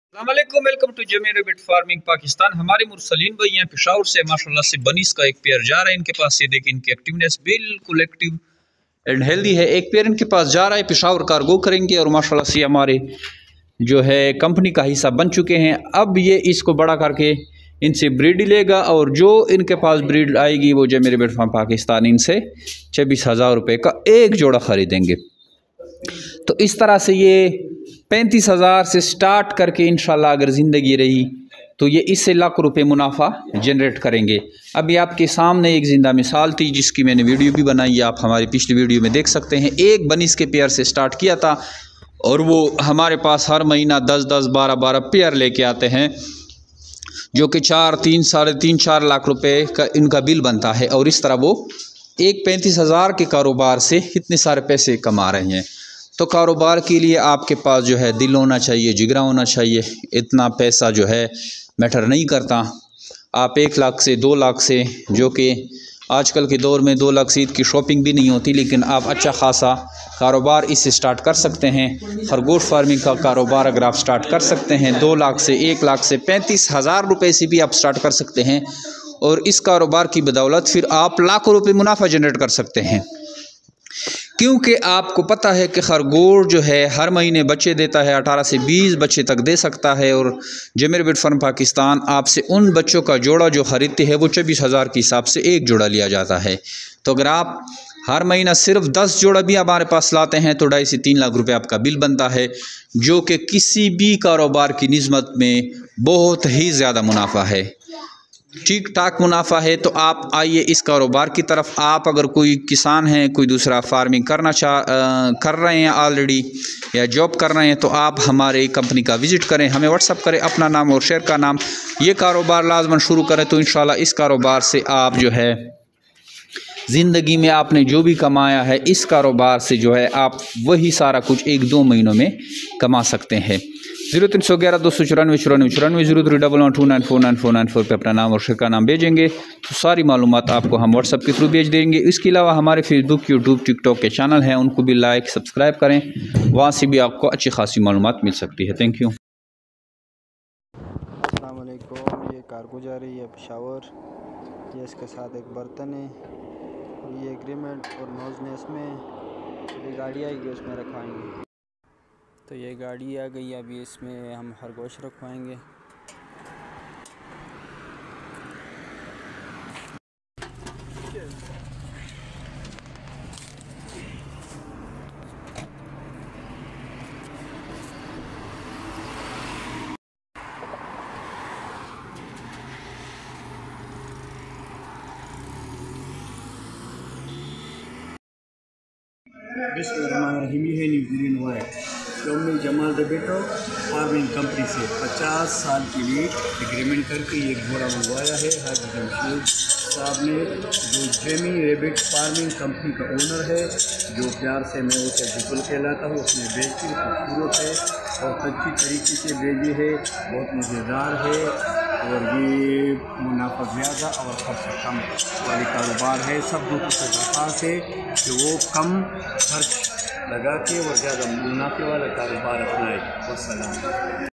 अस्सलामुअलैकुम, welcome to जमी rabbit farming Pakistan. हमारे मुरसलीन भाई हैं पेशावर से, माशाल्लाह से बनीस का एक पेयर जा रहा है इनके पास। ये देखिए इनकी एक्टिवनेस बिल्कुल एक्टिव एंड हेल्दी है। एक पेयर इनके पास जा रहा है, पेशावर कार्गो करेंगे और माशाल्लाह से हमारे जो है कंपनी का हिस्सा बन चुके हैं। अब ये इसको बड़ा करके इनसे ब्रीड लेगा और जो इनके पास ब्रीड आएगी वो जमी रैबिट फार्म पाकिस्तान इनसे 26,000 रुपये का एक जोड़ा ख़रीदेंगे। तो इस तरह से ये 35,000 से स्टार्ट करके इंशाल्लाह अगर ज़िंदगी रही तो ये इससे लाख रुपए मुनाफा जनरेट करेंगे। अभी आपके सामने एक ज़िंदा मिसाल थी जिसकी मैंने वीडियो भी बनाई है, आप हमारी पिछली वीडियो में देख सकते हैं। एक बनीस के पेयर से स्टार्ट किया था और वो हमारे पास हर महीना 10-10, 12-12 पेयर लेके आते हैं, जो कि 4-3, साढ़े 3-4 लाख रुपए का इनका बिल बनता है। और इस तरह वो एक 35,000 के कारोबार से इतने सारे पैसे कमा रहे हैं। तो कारोबार के लिए आपके पास जो है दिल होना चाहिए, जिगरा होना चाहिए। इतना पैसा जो है मैटर नहीं करता। आप 1 लाख से 2 लाख से, जो कि आजकल के दौर में 2 लाख से ईद की शॉपिंग भी नहीं होती, लेकिन आप अच्छा खासा कारोबार इससे स्टार्ट कर सकते हैं। खरगोश फार्मिंग का कारोबार अगर आप स्टार्ट कर सकते हैं 2 लाख से, 1 लाख से, 35,000 रुपये से भी आप स्टार्ट कर सकते हैं। और इस कारोबार की बदौलत फिर आप लाखों रुपये मुनाफा जनरेट कर सकते हैं, क्योंकि आपको पता है कि खरगोश जो है हर महीने बच्चे देता है, 18 से 20 बच्चे तक दे सकता है। और जमी रैबिट फार्म पाकिस्तान आपसे उन बच्चों का जोड़ा जो ख़रीदते हैं वो 26,000 के हिसाब से एक जोड़ा लिया जाता है। तो अगर आप हर महीना सिर्फ 10 जोड़ा भी हमारे पास लाते हैं तो 2.5 से 3 लाख रुपए आपका बिल बनता है, जो कि किसी भी कारोबार की निस्बत में बहुत ही ज़्यादा मुनाफा है, ठीक ठाक मुनाफा है। तो आप आइए इस कारोबार की तरफ। आप अगर कोई किसान हैं, कोई दूसरा फार्मिंग कर रहे हैं ऑलरेडी या जॉब कर रहे हैं, तो आप हमारे कंपनी का विज़िट करें, हमें व्हाट्सअप करें अपना नाम और शेयर का नाम, ये कारोबार लाजमन शुरू करें। तो इंशाल्लाह इस कारोबार से आप जो है ज़िंदगी में आपने जो भी कमाया है इस कारोबार से जो है आप वही सारा कुछ 1-2 महीनों में कमा सकते हैं। 0311 294 94 94 031129499494 पे अपना नाम और शेयर का नाम भेजेंगे तो सारी मालूमात आपको हम व्हाट्सअप के थ्रू भेज देंगे। इसके अलावा हमारे फेसबुक, यूट्यूब, टिकटॉक के चैनल हैं, उनको भी लाइक सब्सक्राइब करें, वहाँ से भी आपको अच्छी खासी मालूमात मिल सकती है। Thank you. अस्सलाम वालेकुम। ये कार्गो जा रही है पेशावर। ये इसके साथ एक बर्तन है, ये एग्रीमेंट और नोजने इसमें, ये गाड़ी आएगी उसमें रखवाएंगे। तो ये गाड़ी आ गई, अभी इसमें हम खरगोश रखवाएंगे। बिस्मिल्लाहिर्रहमानिर्रहीम। ये है New Zealand white शोमी Jamal rabbit farming company से 50 साल के लिए एग्रीमेंट करके ये घोड़ा मंगवाया है हाजी जमशेद साहब ने, जो जमी रैबिट फार्मिंग कंपनी का ओनर है, जो प्यार से मैं उसे बिल्कुल कहलाता हूँ। उसने बेहतरीन खूबसूरत है और अच्छी तरीके से भेजी है, बहुत मज़ेदार है और ये मुनाफा ज़्यादा और खर्चा कम वाली कारोबार है। सब लोगों से दरख्वास्त है कि वो कम खर्च लगा के और ज़्यादा मुनाफे वाला कारोबार अपनाए। वस्सलाम।